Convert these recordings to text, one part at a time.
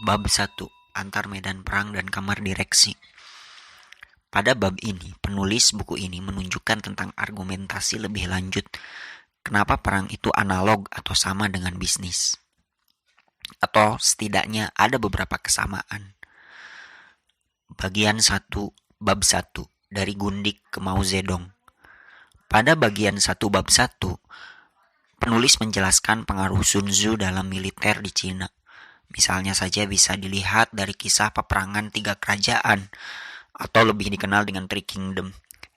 Bab 1. Antar medan perang dan kamar direksi. Pada bab ini, penulis buku ini menunjukkan tentang argumentasi lebih lanjut kenapa perang itu analog atau sama dengan bisnis. Atau setidaknya ada beberapa kesamaan. Bagian 1, bab 1, dari Gundik ke Mao Zedong. Pada bagian 1 bab 1, penulis menjelaskan pengaruh Sun Tzu dalam militer di Cina. Misalnya saja bisa dilihat dari kisah peperangan 3 kerajaan, atau lebih dikenal dengan Three Kingdom,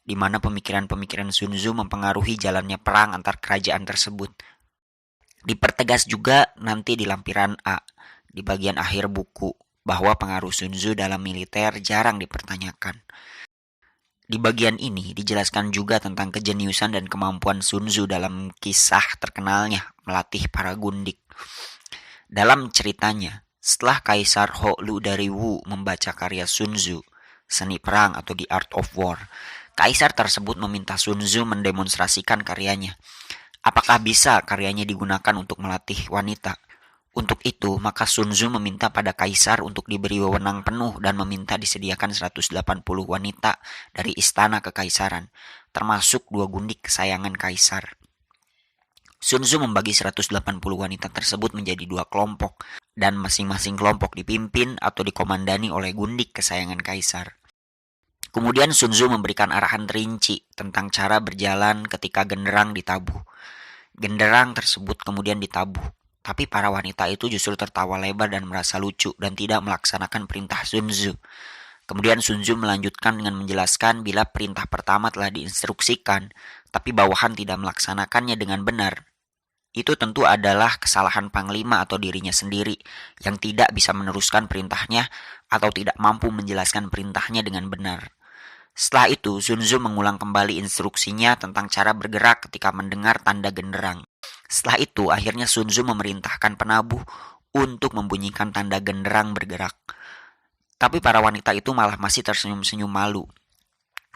di mana pemikiran-pemikiran Sun Tzu mempengaruhi jalannya perang antar kerajaan tersebut. Dipertegas juga nanti di lampiran A, di bagian akhir buku, bahwa pengaruh Sun Tzu dalam militer jarang dipertanyakan. Di bagian ini dijelaskan juga tentang kejeniusan dan kemampuan Sun Tzu dalam kisah terkenalnya melatih para gundik. Dalam ceritanya, setelah Kaisar Ho Lu dari Wu membaca karya Sun Tzu, Seni Perang atau The Art of War, Kaisar tersebut meminta Sun Tzu mendemonstrasikan karyanya. Apakah bisa karyanya digunakan untuk melatih wanita? Untuk itu, maka Sun Tzu meminta pada Kaisar untuk diberi wewenang penuh dan meminta disediakan 180 wanita dari istana kekaisaran, termasuk 2 gundik kesayangan Kaisar. Sun Tzu membagi 180 wanita tersebut menjadi 2 kelompok, dan masing-masing kelompok dipimpin atau dikomandani oleh gundik kesayangan Kaisar. Kemudian Sun Tzu memberikan arahan rinci tentang cara berjalan ketika genderang ditabuh. Genderang tersebut kemudian ditabuh, tapi para wanita itu justru tertawa lebar dan merasa lucu dan tidak melaksanakan perintah Sun Tzu. Kemudian Sun Tzu melanjutkan dengan menjelaskan bila perintah pertama telah diinstruksikan, tapi bawahan tidak melaksanakannya dengan benar, itu tentu adalah kesalahan panglima atau dirinya sendiri yang tidak bisa meneruskan perintahnya atau tidak mampu menjelaskan perintahnya dengan benar. Setelah itu, Sun Tzu mengulang kembali instruksinya tentang cara bergerak ketika mendengar tanda genderang. Setelah itu, akhirnya Sun Tzu memerintahkan penabuh untuk membunyikan tanda genderang bergerak. Tapi para wanita itu malah masih tersenyum-senyum malu.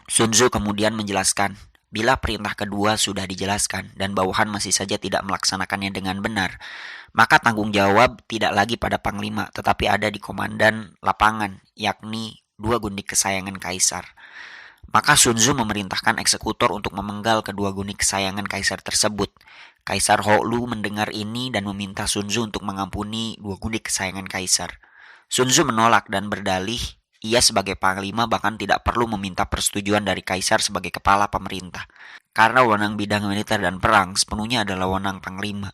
Sun Tzu kemudian menjelaskan, bila perintah kedua sudah dijelaskan dan bawahan masih saja tidak melaksanakannya dengan benar, maka tanggung jawab tidak lagi pada panglima, tetapi ada di komandan lapangan, yakni 2 gundik kesayangan Kaisar. Maka Sun Tzu memerintahkan eksekutor untuk memenggal kedua gundik kesayangan Kaisar tersebut. Kaisar Ho Lu mendengar ini dan meminta Sun Tzu untuk mengampuni 2 gundik kesayangan Kaisar. Sun Tzu menolak dan berdalih, ia sebagai panglima bahkan tidak perlu meminta persetujuan dari Kaisar sebagai kepala pemerintah. Karena wewenang bidang militer dan perang sepenuhnya adalah wewenang panglima.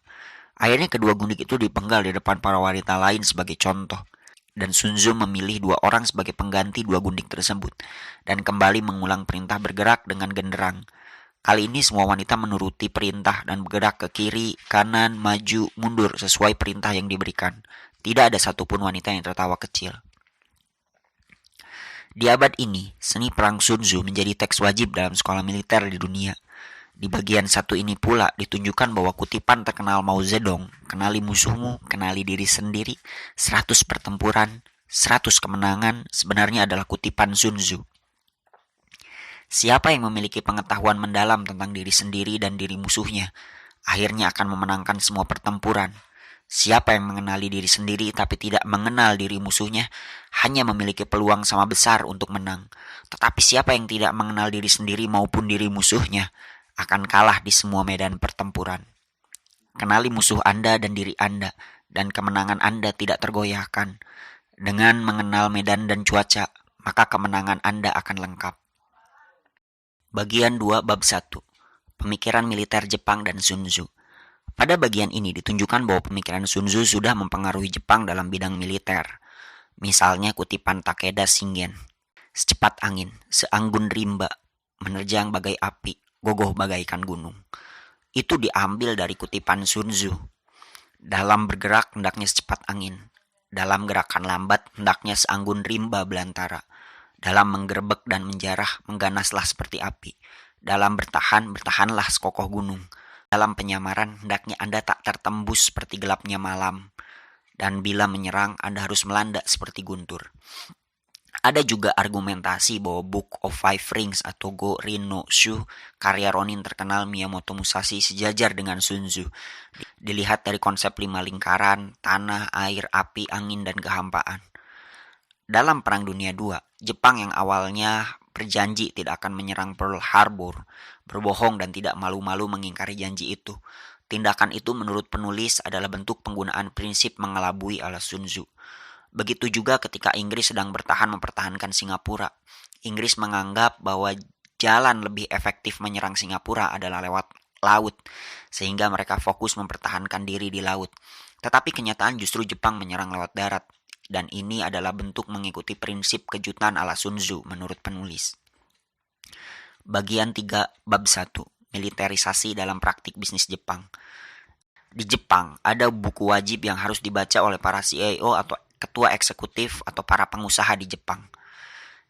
Akhirnya kedua gundik itu dipenggal di depan para wanita lain sebagai contoh. Dan Sun Tzu memilih 2 orang sebagai pengganti 2 gundik tersebut. Dan kembali mengulang perintah bergerak dengan genderang. Kali ini semua wanita menuruti perintah dan bergerak ke kiri, kanan, maju, mundur sesuai perintah yang diberikan. Tidak ada satupun wanita yang tertawa kecil. Di abad ini, seni perang Sun Tzu menjadi teks wajib dalam sekolah militer di dunia. Di bagian 1 ini pula ditunjukkan bahwa kutipan terkenal Mao Zedong, kenali musuhmu, kenali diri sendiri, 100 pertempuran, 100 kemenangan, sebenarnya adalah kutipan Sun Tzu. Siapa yang memiliki pengetahuan mendalam tentang diri sendiri dan diri musuhnya, akhirnya akan memenangkan semua pertempuran. Siapa yang mengenali diri sendiri tapi tidak mengenal diri musuhnya hanya memiliki peluang sama besar untuk menang. Tetapi siapa yang tidak mengenal diri sendiri maupun diri musuhnya akan kalah di semua medan pertempuran. Kenali musuh Anda dan diri Anda, dan kemenangan Anda tidak tergoyahkan. Dengan mengenal medan dan cuaca, maka kemenangan Anda akan lengkap. Bagian 2 bab 1. Pemikiran militer Jepang dan Sun Tzu. Pada bagian ini ditunjukkan bahwa pemikiran Sun Tzu sudah mempengaruhi Jepang dalam bidang militer. Misalnya kutipan Takeda Shingen. Secepat angin, seanggun rimba, menerjang bagai api, gogoh bagaikan gunung. Itu diambil dari kutipan Sun Tzu. Dalam bergerak hendaknya secepat angin. Dalam gerakan lambat hendaknya seanggun rimba belantara. Dalam menggerebek dan menjarah mengganaslah seperti api. Dalam bertahan, bertahanlah sekokoh gunung. Dalam penyamaran, hendaknya Anda tak tertembus seperti gelapnya malam. Dan bila menyerang, Anda harus melanda seperti guntur. Ada juga argumentasi bahwa Book of Five Rings atau Go Rin no Shu, karya Ronin terkenal Miyamoto Musashi, sejajar dengan Sun Tzu. Dilihat dari konsep 5 lingkaran, tanah, air, api, angin, dan kehampaan. Dalam Perang Dunia II, Jepang yang awalnya berjanji tidak akan menyerang Pearl Harbor, berbohong dan tidak malu-malu mengingkari janji itu. Tindakan itu menurut penulis adalah bentuk penggunaan prinsip mengelabui ala Sun Tzu. Begitu juga ketika Inggris sedang mempertahankan Singapura. Inggris menganggap bahwa jalan lebih efektif menyerang Singapura adalah lewat laut, sehingga mereka fokus mempertahankan diri di laut. Tetapi kenyataan justru Jepang menyerang lewat darat, dan ini adalah bentuk mengikuti prinsip kejutan ala Sun Tzu menurut penulis. Bagian 3 bab 1, militerisasi dalam praktik bisnis Jepang. Di Jepang, ada buku wajib yang harus dibaca oleh para CIO atau ketua eksekutif atau para pengusaha di Jepang,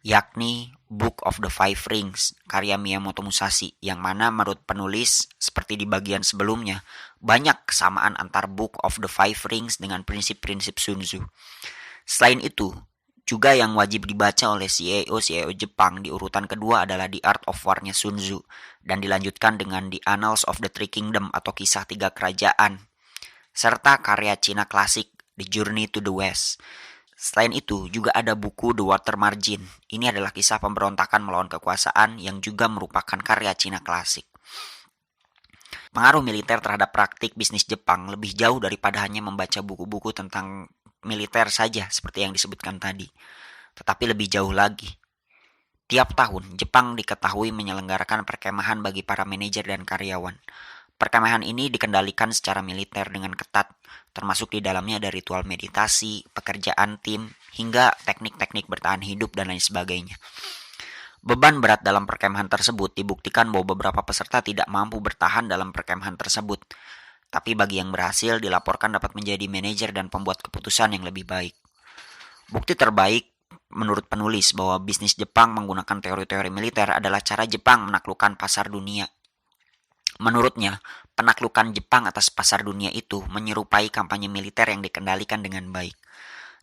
yakni Book of the Five Rings, karya Miyamoto Musashi, yang mana menurut penulis, seperti di bagian sebelumnya, banyak kesamaan antar Book of the Five Rings dengan prinsip-prinsip Sun Tzu. Selain itu, juga yang wajib dibaca oleh CEO Jepang di urutan kedua adalah The Art of War-nya Sun Tzu, dan dilanjutkan dengan The Annals of the Three Kingdom atau Kisah Tiga Kerajaan, serta karya Cina klasik The Journey to the West. Selain itu, juga ada buku The Water Margin. Ini adalah kisah pemberontakan melawan kekuasaan yang juga merupakan karya Cina klasik. Pengaruh militer terhadap praktik bisnis Jepang lebih jauh daripada hanya membaca buku-buku tentang militer saja seperti yang disebutkan tadi. Tetapi lebih jauh lagi. Tiap tahun, Jepang diketahui menyelenggarakan perkemahan bagi para manajer dan karyawan. Perkemahan ini dikendalikan secara militer dengan ketat, termasuk di dalamnya ada ritual meditasi, pekerjaan tim, hingga teknik-teknik bertahan hidup dan lain sebagainya. Beban berat dalam perkemahan tersebut dibuktikan bahwa beberapa peserta tidak mampu bertahan dalam perkemahan tersebut. Tapi bagi yang berhasil dilaporkan dapat menjadi manajer dan pembuat keputusan yang lebih baik. Bukti terbaik menurut penulis bahwa bisnis Jepang menggunakan teori-teori militer adalah cara Jepang menaklukkan pasar dunia. Menurutnya, penaklukan Jepang atas pasar dunia itu menyerupai kampanye militer yang dikendalikan dengan baik.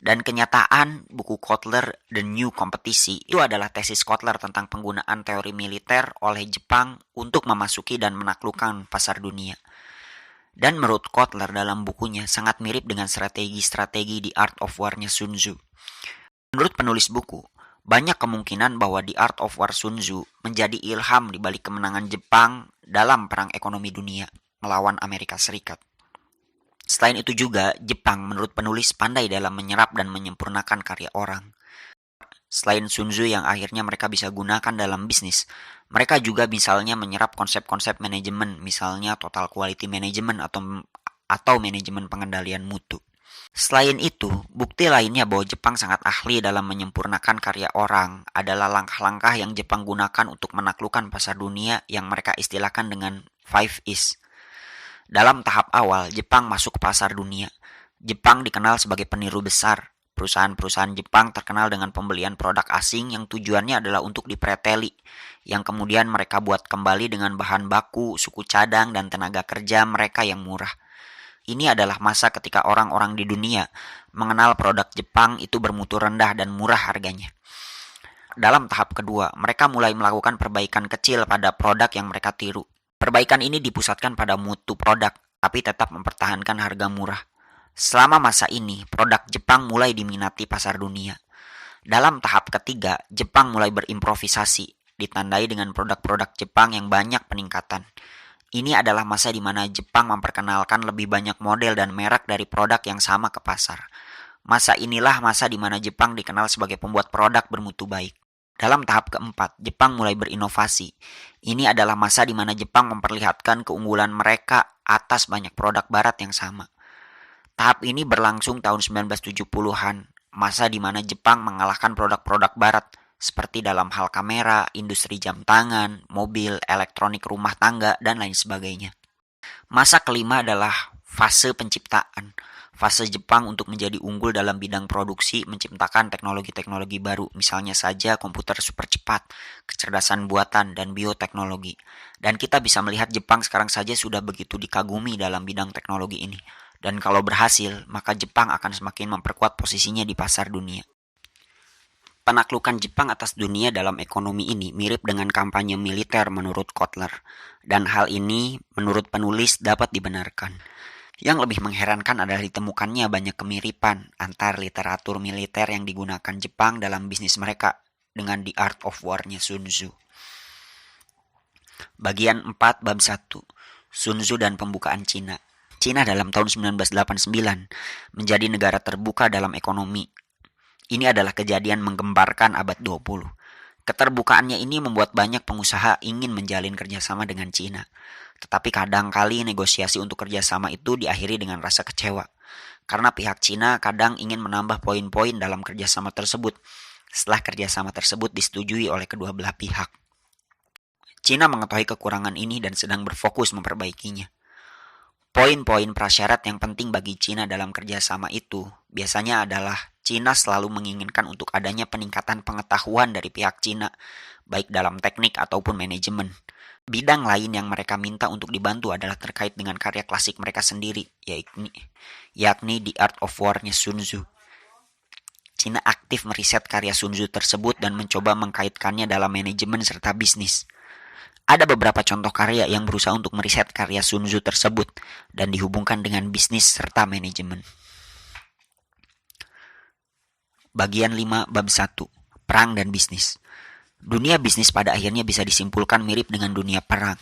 Dan kenyataan buku Kotler The New Competition itu adalah tesis Kotler tentang penggunaan teori militer oleh Jepang untuk memasuki dan menaklukkan pasar dunia. Dan menurut Kotler dalam bukunya sangat mirip dengan strategi-strategi The Art of War-nya Sun Tzu. Menurut penulis buku, banyak kemungkinan bahwa The Art of War Sun Tzu menjadi ilham di balik kemenangan Jepang dalam Perang Ekonomi Dunia melawan Amerika Serikat. Selain itu juga, Jepang menurut penulis pandai dalam menyerap dan menyempurnakan karya orang. Selain Sun Tzu yang akhirnya mereka bisa gunakan dalam bisnis, mereka juga misalnya menyerap konsep-konsep manajemen, misalnya total quality management atau manajemen pengendalian mutu. Selain itu, bukti lainnya bahwa Jepang sangat ahli dalam menyempurnakan karya orang adalah langkah-langkah yang Jepang gunakan untuk menaklukkan pasar dunia yang mereka istilahkan dengan Five Is. Dalam tahap awal, Jepang masuk ke pasar dunia. Jepang dikenal sebagai peniru besar. Perusahaan-perusahaan Jepang terkenal dengan pembelian produk asing yang tujuannya adalah untuk dipreteli, yang kemudian mereka buat kembali dengan bahan baku, suku cadang, dan tenaga kerja mereka yang murah. Ini adalah masa ketika orang-orang di dunia mengenal produk Jepang itu bermutu rendah dan murah harganya. Dalam tahap kedua, mereka mulai melakukan perbaikan kecil pada produk yang mereka tiru. Perbaikan ini dipusatkan pada mutu produk, tapi tetap mempertahankan harga murah. Selama masa ini, produk Jepang mulai diminati pasar dunia. Dalam tahap ketiga, Jepang mulai berimprovisasi, ditandai dengan produk-produk Jepang yang banyak peningkatan. Ini adalah masa di mana Jepang memperkenalkan lebih banyak model dan merek dari produk yang sama ke pasar. Masa inilah masa di mana Jepang dikenal sebagai pembuat produk bermutu baik. Dalam tahap keempat, Jepang mulai berinovasi. Ini adalah masa di mana Jepang memperlihatkan keunggulan mereka atas banyak produk barat yang sama. Tahap ini berlangsung tahun 1970-an, masa di mana Jepang mengalahkan produk-produk barat seperti dalam hal kamera, industri jam tangan, mobil, elektronik rumah tangga, dan lain sebagainya. Masa kelima adalah fase penciptaan. Fase Jepang untuk menjadi unggul dalam bidang produksi menciptakan teknologi-teknologi baru, misalnya saja komputer super cepat, kecerdasan buatan, dan bioteknologi. Dan kita bisa melihat Jepang sekarang saja sudah begitu dikagumi dalam bidang teknologi ini. Dan kalau berhasil, maka Jepang akan semakin memperkuat posisinya di pasar dunia. Penaklukan Jepang atas dunia dalam ekonomi ini mirip dengan kampanye militer menurut Kotler, dan hal ini menurut penulis dapat dibenarkan. Yang lebih mengherankan adalah ditemukannya banyak kemiripan antar literatur militer yang digunakan Jepang dalam bisnis mereka dengan The Art of War-nya Sun Tzu. Bagian 4 bab 1, Sun Tzu dan pembukaan Cina. Cina dalam tahun 1989 menjadi negara terbuka dalam ekonomi. Ini adalah kejadian menggembarkan abad 20. Keterbukaannya ini membuat banyak pengusaha ingin menjalin kerjasama dengan Cina. Tetapi kadang-kali negosiasi untuk kerjasama itu diakhiri dengan rasa kecewa. Karena pihak Cina kadang ingin menambah poin-poin dalam kerjasama tersebut setelah kerjasama tersebut disetujui oleh kedua belah pihak. Cina mengetahui kekurangan ini dan sedang berfokus memperbaikinya. Poin-poin prasyarat yang penting bagi Cina dalam kerjasama itu biasanya adalah Cina selalu menginginkan untuk adanya peningkatan pengetahuan dari pihak Cina, baik dalam teknik ataupun manajemen. Bidang lain yang mereka minta untuk dibantu adalah terkait dengan karya klasik mereka sendiri, yakni The Art of War-nya Sun Tzu. Cina aktif meriset karya Sun Tzu tersebut dan mencoba mengkaitkannya dalam manajemen serta bisnis. Ada beberapa contoh karya yang berusaha untuk meriset karya Sun Tzu tersebut dan dihubungkan dengan bisnis serta manajemen. Bagian 5 bab 1, Perang dan Bisnis. Dunia bisnis pada akhirnya bisa disimpulkan mirip dengan dunia perang.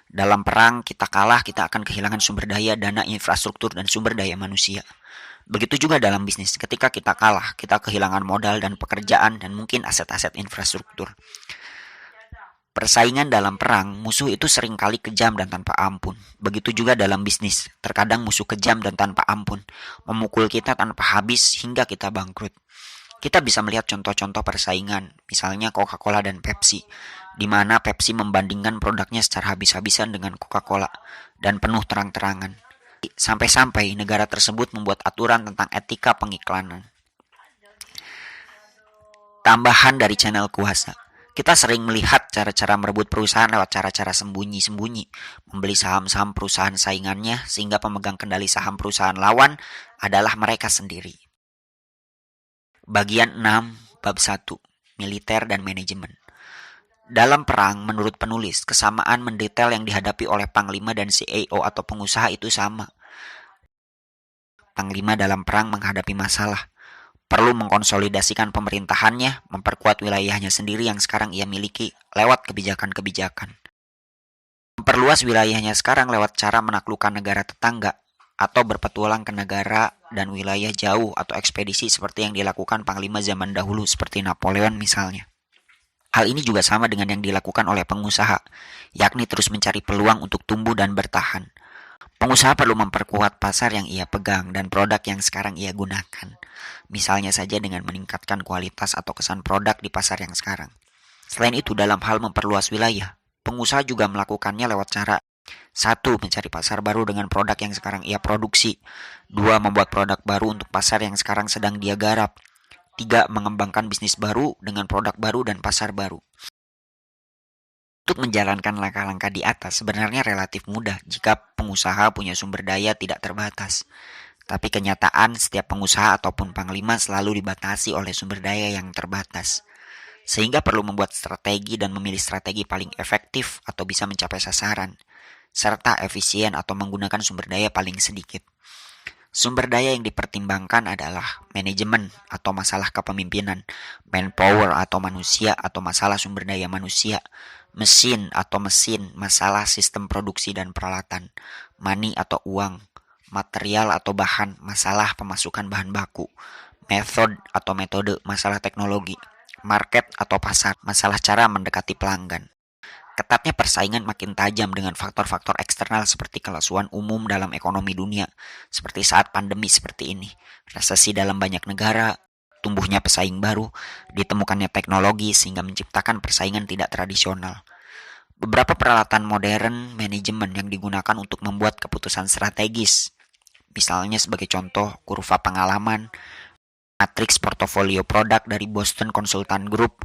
Dalam perang, kita kalah, kita akan kehilangan sumber daya, dana, infrastruktur, dan sumber daya manusia. Begitu juga dalam bisnis, ketika kita kalah, kita kehilangan modal dan pekerjaan dan mungkin aset-aset infrastruktur. Persaingan dalam perang, musuh itu seringkali kejam dan tanpa ampun. Begitu juga dalam bisnis, terkadang musuh kejam dan tanpa ampun, memukul kita tanpa habis hingga kita bangkrut. Kita bisa melihat contoh-contoh persaingan, misalnya Coca-Cola dan Pepsi, di mana Pepsi membandingkan produknya secara habis-habisan dengan Coca-Cola dan penuh terang-terangan. Sampai-sampai negara tersebut membuat aturan tentang etika pengiklanan. Tambahan dari channel kuasa. Kita sering melihat cara-cara merebut perusahaan lewat cara-cara sembunyi-sembunyi, membeli saham-saham perusahaan saingannya sehingga pemegang kendali saham perusahaan lawan adalah mereka sendiri. Bagian 6 bab 1, Militer dan Manajemen. Dalam perang, menurut penulis, kesamaan mendetail yang dihadapi oleh Panglima dan CEO atau pengusaha itu sama. Panglima dalam perang menghadapi masalah, perlu mengkonsolidasikan pemerintahannya, memperkuat wilayahnya sendiri yang sekarang ia miliki lewat kebijakan-kebijakan. Memperluas wilayahnya sekarang lewat cara menaklukkan negara tetangga, atau berpetualang ke negara dan wilayah jauh atau ekspedisi seperti yang dilakukan panglima zaman dahulu seperti Napoleon misalnya. Hal ini juga sama dengan yang dilakukan oleh pengusaha, yakni terus mencari peluang untuk tumbuh dan bertahan. Pengusaha perlu memperkuat pasar yang ia pegang dan produk yang sekarang ia gunakan. Misalnya saja dengan meningkatkan kualitas atau kesan produk di pasar yang sekarang. Selain itu, dalam hal memperluas wilayah, pengusaha juga melakukannya lewat cara 1. Mencari pasar baru dengan produk yang sekarang ia produksi. 2. Membuat produk baru untuk pasar yang sekarang sedang dia garap. 3. Mengembangkan bisnis baru dengan produk baru dan pasar baru. Untuk menjalankan langkah-langkah di atas sebenarnya relatif mudah jika pengusaha punya sumber daya tidak terbatas. Tapi kenyataan setiap pengusaha ataupun panglima selalu dibatasi oleh sumber daya yang terbatas. Sehingga perlu membuat strategi dan memilih strategi paling efektif atau bisa mencapai sasaran, serta efisien atau menggunakan sumber daya paling sedikit. Sumber daya yang dipertimbangkan adalah manajemen atau masalah kepemimpinan, manpower atau manusia atau masalah sumber daya manusia, mesin atau mesin, masalah sistem produksi dan peralatan, money atau uang, material atau bahan, masalah pemasukan bahan baku, method atau metode, masalah teknologi, market atau pasar, masalah cara mendekati pelanggan. Ketatnya persaingan makin tajam dengan faktor-faktor eksternal seperti kelasuan umum dalam ekonomi dunia, seperti saat pandemi seperti ini, resesi dalam banyak negara, tumbuhnya pesaing baru, ditemukannya teknologi sehingga menciptakan persaingan tidak tradisional. Beberapa peralatan modern manajemen yang digunakan untuk membuat keputusan strategis, misalnya sebagai contoh kurva pengalaman, matriks portofolio produk dari Boston Consultant Group,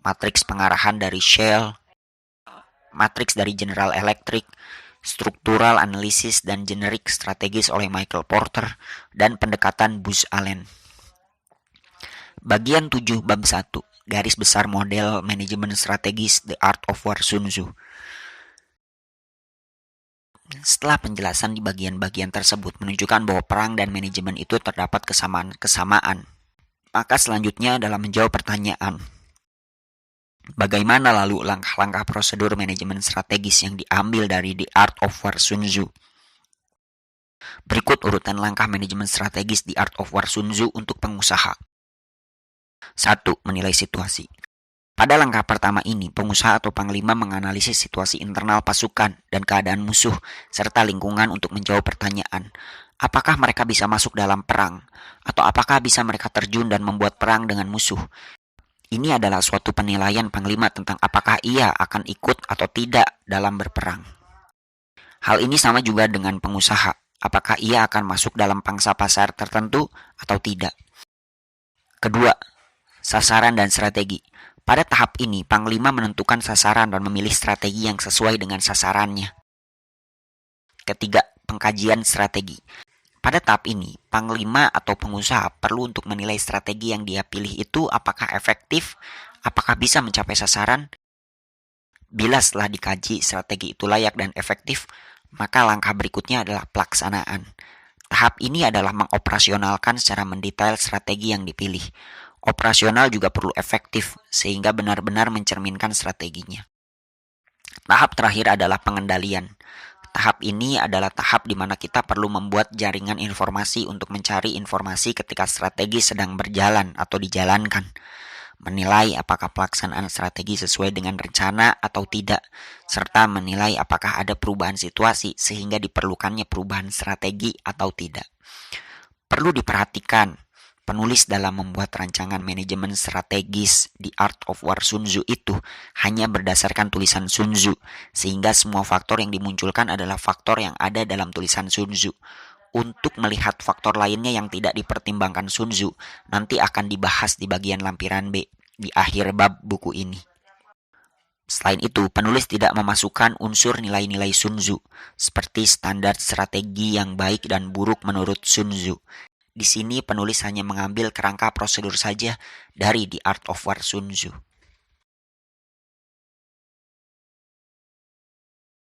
matriks pengarahan dari Shell, matriks dari General Electric, struktural analisis dan generik strategis oleh Michael Porter, dan pendekatan Booz Allen. Bagian 7 bab 1, garis besar model manajemen strategis The Art of War Sun Tzu. Setelah penjelasan di bagian-bagian tersebut menunjukkan bahwa perang dan manajemen itu terdapat kesamaan, maka selanjutnya adalah menjawab pertanyaan. Bagaimana lalu langkah-langkah prosedur manajemen strategis yang diambil dari The Art of War Sun Tzu? Berikut urutan langkah manajemen strategis The Art of War Sun Tzu untuk pengusaha. 1. Menilai situasi. Pada langkah pertama ini, pengusaha atau panglima menganalisis situasi internal pasukan dan keadaan musuh, serta lingkungan untuk menjawab pertanyaan, apakah mereka bisa masuk dalam perang, atau apakah bisa mereka terjun dan membuat perang dengan musuh. Ini adalah suatu penilaian panglima tentang apakah ia akan ikut atau tidak dalam berperang. Hal ini sama juga dengan pengusaha, apakah ia akan masuk dalam pangsa pasar tertentu atau tidak. Kedua, sasaran dan strategi. Pada tahap ini, panglima menentukan sasaran dan memilih strategi yang sesuai dengan sasarannya. Ketiga, pengkajian strategi. Pada tahap ini, panglima atau pengusaha perlu untuk menilai strategi yang dia pilih itu apakah efektif, apakah bisa mencapai sasaran. Bila setelah dikaji strategi itu layak dan efektif, maka langkah berikutnya adalah pelaksanaan. Tahap ini adalah mengoperasionalkan secara mendetail strategi yang dipilih. Operasional juga perlu efektif, sehingga benar-benar mencerminkan strateginya. Tahap terakhir adalah pengendalian. Tahap ini adalah tahap di mana kita perlu membuat jaringan informasi untuk mencari informasi ketika strategi sedang berjalan atau dijalankan. Menilai apakah pelaksanaan strategi sesuai dengan rencana atau tidak, serta menilai apakah ada perubahan situasi sehingga diperlukannya perubahan strategi atau tidak. Perlu diperhatikan, penulis dalam membuat rancangan manajemen strategis The Art of War Sun Tzu itu hanya berdasarkan tulisan Sun Tzu, sehingga semua faktor yang dimunculkan adalah faktor yang ada dalam tulisan Sun Tzu. Untuk melihat faktor lainnya yang tidak dipertimbangkan Sun Tzu, nanti akan dibahas di bagian lampiran B, di akhir bab buku ini. Selain itu, penulis tidak memasukkan unsur nilai-nilai Sun Tzu, seperti standar strategi yang baik dan buruk menurut Sun Tzu. Di sini penulis hanya mengambil kerangka prosedur saja dari The Art of War Sun Tzu.